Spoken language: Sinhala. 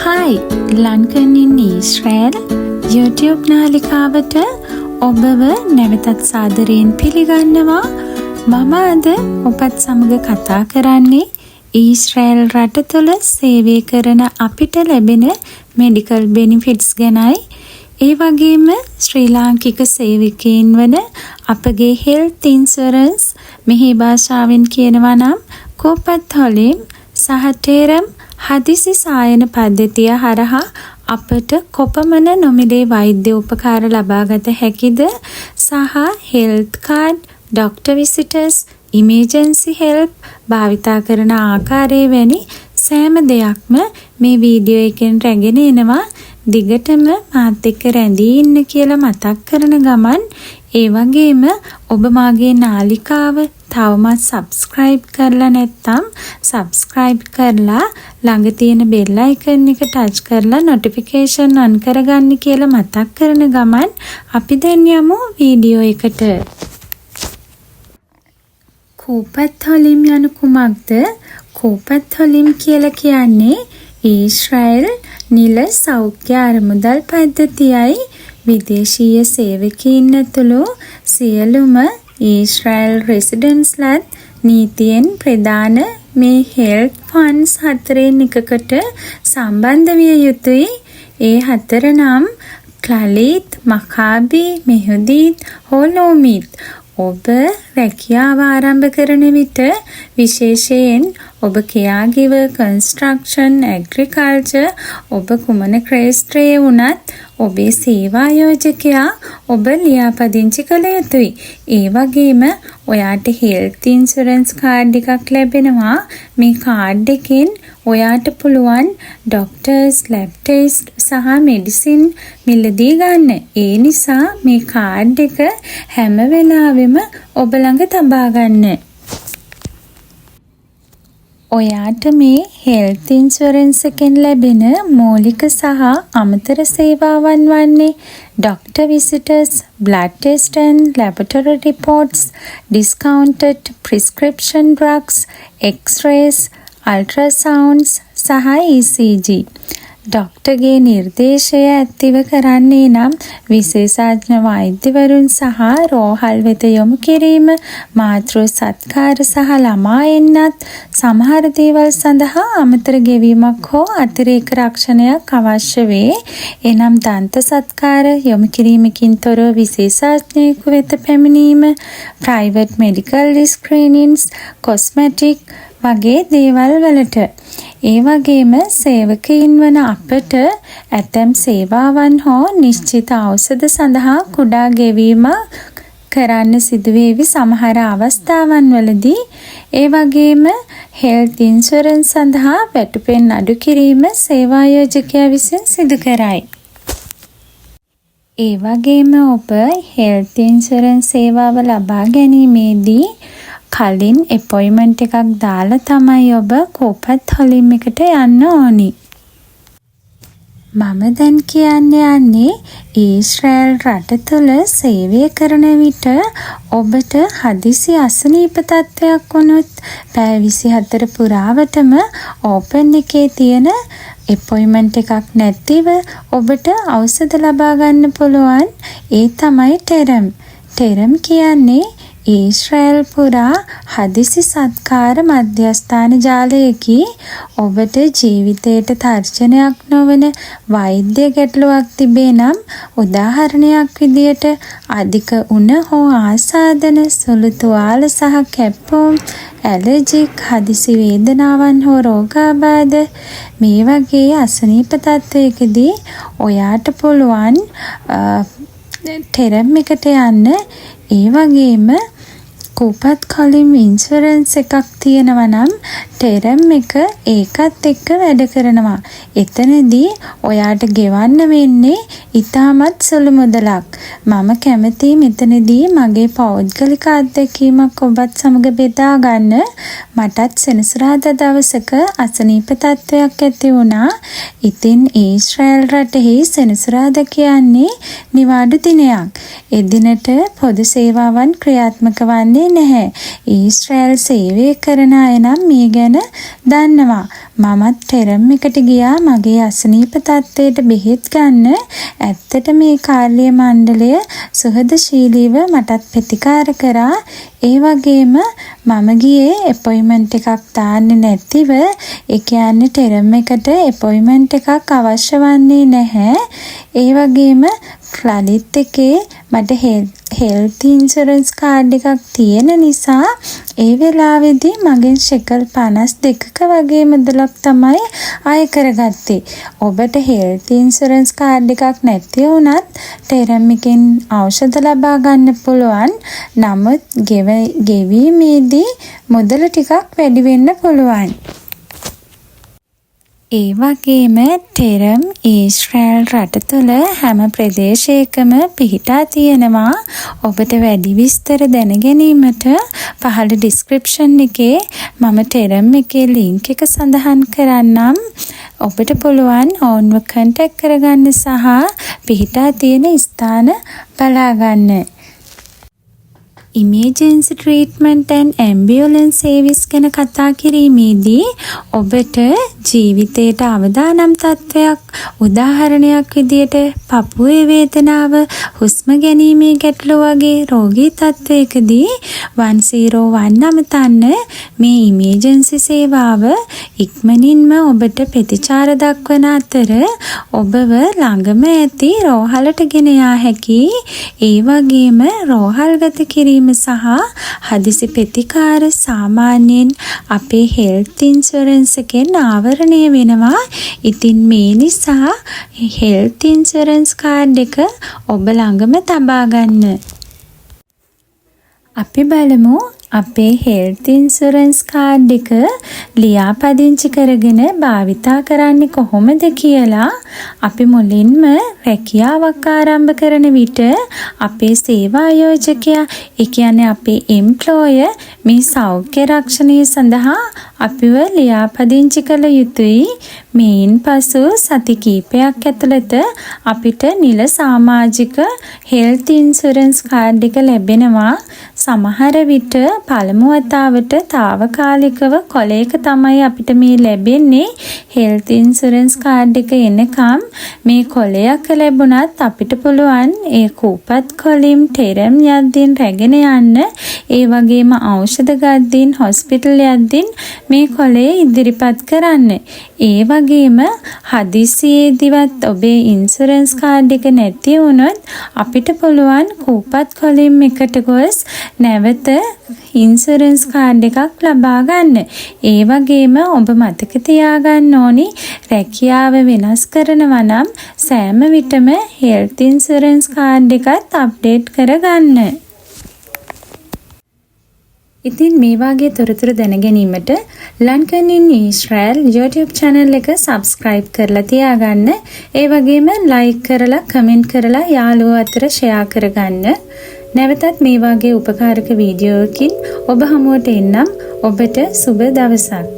Hi, London in Israel YouTube නාලිකාවට ඔබව නැවතත් සාදරයෙන් පිළිගන්නවා. මම අද ඔබත් සමග කතා කරන්නේ ඊශ්‍රායල් රට තුළ සේවය කරන අපිට ලැබෙන මෙඩිකල් බෙනිෆිට්ස් ගැනයි. ඒ වගේම ශ්‍රී ලාංකික සේවකයන් වන අපගේ හෙල්ත් ඉන්ෂුරන්ස් මෙහි භාෂාවෙන් කියනවා නම් කෝපත්හොලිම් සහ ටේරම් හදිසි සායන පද්ධතිය හරහා අපට කොපමණ නොමිලේ වෛද්‍ය උපකාර ලබාගත හැකිද සහ health card, doctor visitors, emergency help භාවිතා කරන ආකාරය වැනි සෑම දෙයක්ම මේ වීඩියෝ එකෙන් රැගෙන එනවා. දිගටම මාත් එක්ක රැඳී ඉන්න කියලා මතක් කරන ගමන් ඒ වගේම ඔබ මාගේ නාලිකාව තවමත් subscribe කරලා නැත්නම් subscribe කරලා ළඟ තියෙන bell icon එක touch කරලා notification on කරගන්න කියලා මතක් කරන ගමන් අපි දැන් යමු වීඩියෝ එකට. කෝපත්හොලිම් යනු කුමක්ද? කෝපත්හොලිම් කියලා කියන්නේ ඊශ්‍රායල් නිල සෞඛ්‍ය අරමුදල් පද්ධතියයි. විදේශීය සේවකයින් ඇතුළු සියලුම ඊශ්‍රායල් රෙසිඩන්ට්ස්ලාත් නීතියෙන් ප්‍රධාන මේ හෙල්ත් ෆන්ඩ්ස් හතරෙන් එකකට සම්බන්ධ විය යුතුයි. ඒ හතර නම් ක්ලලිත්, මකාබි, මෙහුදීත්, හෝලෝමිත්. ඔබ රැකියාව ආරම්භ කරන විට විශේෂයෙන් ඔබ caregiver, construction, agriculture ඔබ කුමන ක්ෂේත්‍රයේ වුණත් ඔබේ සේවා යෝජකයා ඔබ ලියාපදිංචි කළ යුතුයි. ඒ වගේම ඔයාට හෙල්ත් ඉන්ෂුරන්ස් කාඩ් එකක් ලැබෙනවා. මේ කාඩ් එකෙන් ඔයාට පුළුවන් ඩොක්ටර්ස්, ලැබ් ටෙස්ට් සහ මෙඩිසින් මිලදී ගන්න. ඒ නිසා මේ කාඩ් එක හැම වෙලාවෙම ඔබ ළඟ තබා ගන්න. ඔයාට මේ හෙල්ත් ඉන්ෂුරන්ස් එකෙන් ලැබෙන මූලික සහ අමතර සේවාවන් වන්නේ doctor visitors, blood test and laboratory reports, discounted prescription drugs, x-rays, ultrasounds සහ ECG. ඩොක්ටර්ගේ නිර්දේශය ඇතිව කරන්නේ නම් විශේෂඥ වෛද්‍යවරුන් සහ රෝහල් වෙත යොමු කිරීම, මාතෘ සත්කාර සහ ළමා එන්නත් සමහර දේවල් සඳහා අමතර ගෙවීමක් හෝ අතිරේක රක්ෂණයක් අවශ්‍ය වේ. එනම් දන්ත සත්කාර යොමු කිරීමකින් තොරව විශේෂඥයෙකු වෙත පැමිණීම, ප්‍රයිවට් මෙඩිකල් ස්ක්‍රීනින්ග්ස්, කොස්මැටික් වගේ දේවල් වලට. ඒ වගේම සේවකයින් වන අපට ඇතැම් සේවාවන් හෝ නිශ්චිත ඖෂධ සඳහා කුඩා ගෙවීම කරන්න සිදුවේවි සමහර අවස්ථාවන් වලදී. ඒ වගේම හෙල්ත් ඉන්ෂුරන්ස් සඳහා වැටුපෙන් අඩු කිරීම සේවා යෝජකයා විසින් සිදු කරයි. ඒ වගේම ඔබ හෙල්ත් ඉන්ෂුරන්ස් සේවාව ලබා ගැනීමේදී කලින් අපොයින්ට්මන්ට් එකක් දාලා තමයි ඔබ කෝපත්හොලිම් එකට යන්න ඕනි. මම දැන් යන්නේ ඊශ්‍රායල් රට තුළ සේවය කරන විට ඔබට හදිසි අසනීප තත්ත්වයක් වුණොත් පැය 24 පුරාවටම ඕපන් එකේ තියෙන අපොයින්ට්මන්ට් එකක් නැතිව ඔබට ඖෂධ ලබා ගන්න පුළුවන්. ඒ තමයි ටෙරම්. ටෙරම් කියන්නේ ඊශ්‍රායල් පුරා හදිසි සත්කාර මධ්‍යස්ථාන ජාලයකි. ඔබට ජීවිතයට තර්ජනයක් නොවන වෛද්‍ය ගැටලුවක් තිබේ නම් උදාහරණයක් විදියට අධික උණ හෝ ආසාදන, සුළු තුවාල සහ කැප්පුම්, ඇලර්ජික්, හදිසි වේදනාවන් හෝ රෝගාබාධ මේ වගේ අසනීප තත්ත්වයකදී ඔයාට පුළුවන් ටෙරම් එකට යන්න. ඒ වගේම කෝපත්හොලිම් ඉන්ෂුරන්ස් එකක් තියෙනවා නම් ටෙරම් එක ඒකත් එක්ක වැඩ කරනවා. එතනදී ඔයාට ගෙවන්න වෙන්නේ ඉතාමත් සුළු මුදලක්. මම කැමතියි මෙතනදී මගේ පෞද්ගලික අත්දැකීමක් ඔබත් සමග බෙදා ගන්න. මටත් සෙනසුරාදා දවසක අසනීප තත්ත්වයක් ඇති වුණා. ඉතින් ඊශ්‍රායල් රටෙහි සෙනසුරාදා කියන්නේ නිවාඩු දිනයක්. එදිනට පොදු සේවාවන් ක්‍රියාත්මක වන්නේ නැහැ. ඊශ්‍රායල් සේවය කරන අය නම් මේ ගැන දන්නවා. මමත් ටෙරම් එකට ගියා මගේ අසනීප තත්ත්වයට බෙහෙත් ගන්න. ඇත්තට මේ කාර්ය මණ්ඩලය සුහදශීලීව මටත් ප්‍රතිකාර කරා. ඒ වගේම මම ගියේ අපොයින්ට්මන්ට් එකක් දාන්නේ නැතිව. ඒ කියන්නේ ටෙරම් එකට අපොයින්ට්මන්ට් එකක් අවශ්‍ය වන්නේ නැහැ. ඒ වගේම ක්ලඩිත් එකේ මට හෙල්ත් ඉන්ෂුරන්ස් කාඩ් එකක් තියෙන නිසා ඒ වෙලාවේදී මගෙන් ශෙකල් 52ක වගේ මුදලක් තමයි අය කරගත්තේ. ඔබට හෙල්ත් ඉන්ෂුරන්ස් කාඩ් එකක් නැති වුණත් ටෙරම් එකෙන් ඖෂධ ලබා ගන්න පුළුවන්. නමුත් ගෙවීමේදී මුදල ටිකක් වැඩි වෙන්න පුළුවන්. ඒ වගේම ටෙරම් ඊශ්‍රායල් රට තුළ හැම ප්‍රදේශයකම පිහිටා තියෙනවා. ඔබට වැඩි විස්තර දැන ගැනීමට පහළ ඩිස්ක්‍රිප්ෂන් එකේ මම ටෙරම් එකේ ලින්ක් එක සඳහන් කරන්නම්. ඔබට පුළුවන් ඔවුන්ව කන්ටැක්ට් කරගන්න සහ පිහිටා තියෙන ස්ථාන බලාගන්න. Emergency treatment and ambulance service ගැන කතා කිරීමේදී ඔබට ජීවිතයට අවදානම් තත්ත්වයක් උදාහරණයක් විදියට පපුවේ වේදනාව, හුස්ම ගැනීමේ ගැටලු වගේ රෝගී තත්ත්වයකදී 101 නමතන්න. මේ ඉමර්ජන්සි සේවාව ඉක්මනින්ම ඔබට ප්‍රතිචාර දක්වන අතර ඔබව ළඟම ඇති රෝහලට ගෙන යා හැකියි. ඒ වගේම රෝහල්ගත කිරීම සහ හදිසි ප්‍රතිකාර සාමාන්‍යයෙන් අපේ හෙල්ත් ඉන්ෂුරන්ස් එකෙන් ආවරණය වෙනවා. ඉතින් මේ නිසා හෙල්ත් ඉන්ෂුරන්ස් කාඩ් එක ඔබ ළඟම තබා ගන්න. අපි බලමු අපේ හෙල්ත් ඉන්ෂුරන්ස් කාඩ් එක ලියාපදිංචි කරගෙන භාවිතා කරන්නේ කොහොමද කියලා. අපි මුලින්ම රැකියාවක් ආරම්භ කරන විට අපේ සේවා ආයෝජකයා, ඒ කියන්නේ අපේ එම්ප්ලොයර් මේ සෞඛ්‍ය රක්ෂණය සඳහා අපිව ලියාපදිංචි කළ යුතුයි. මේන් පසු සති කිහිපයක් ඇතුළත අපිට නිල සමාජික හෙල්ත් ඉන්ෂුරන්ස් කාඩ් එක ලැබෙනවා. සමහර විට පළමු වතාවට తాවකාලිකව කොලයක තමයි අපිට මේ ලැබෙන්නේ. හෙල්ත් ඉන්ෂුරන්ස් කාඩ් එක එනකම් මේ කොලයක් ලැබුණත් අපිට පුළුවන් ඒ කූපත් කොලින් ටෙරම් යද්දීන් රැගෙන යන්න. ඒ වගේම ඖෂධ ගද්දීන් හොස්පිටල් යද්දීන් මේ කොලේ ඉදිරිපත් කරන්න. ඒ වගේම හදිසියේදීවත් ඔබේ ඉන්ෂුරන්ස් කාඩ් එක නැති වුණොත් අපිට පුළුවන් කූපත් කොලින් එකට ගොස් නැවත ඉන්ෂුරන්ස් කාඩ් එකක් ලබා ගන්න. ඒ වගේම ඔබ මතක තියාගන්න ඕනි රැකියාව වෙනස් කරනවා නම් සෑම විටම හෙල්ත් ඉන්ෂුරන්ස් කාඩ් එකත් අප්ඩේට් කරගන්න. ඉතින් මේ වගේ තොරතුරු දැන ගැනීමට ලන්ඩන් ඉන් ඊශ්‍රායල් YouTube channel එක subscribe කරලා තියාගන්න. ඒ වගේම like කරලා comment කරලා යාළුවෝ අතර share කරගන්න. නැවතත් මේ වගේ උපකාරක වීඩියෝකින් ඔබ හමුවට එන්නම්. ඔබට සුබ දවසක්.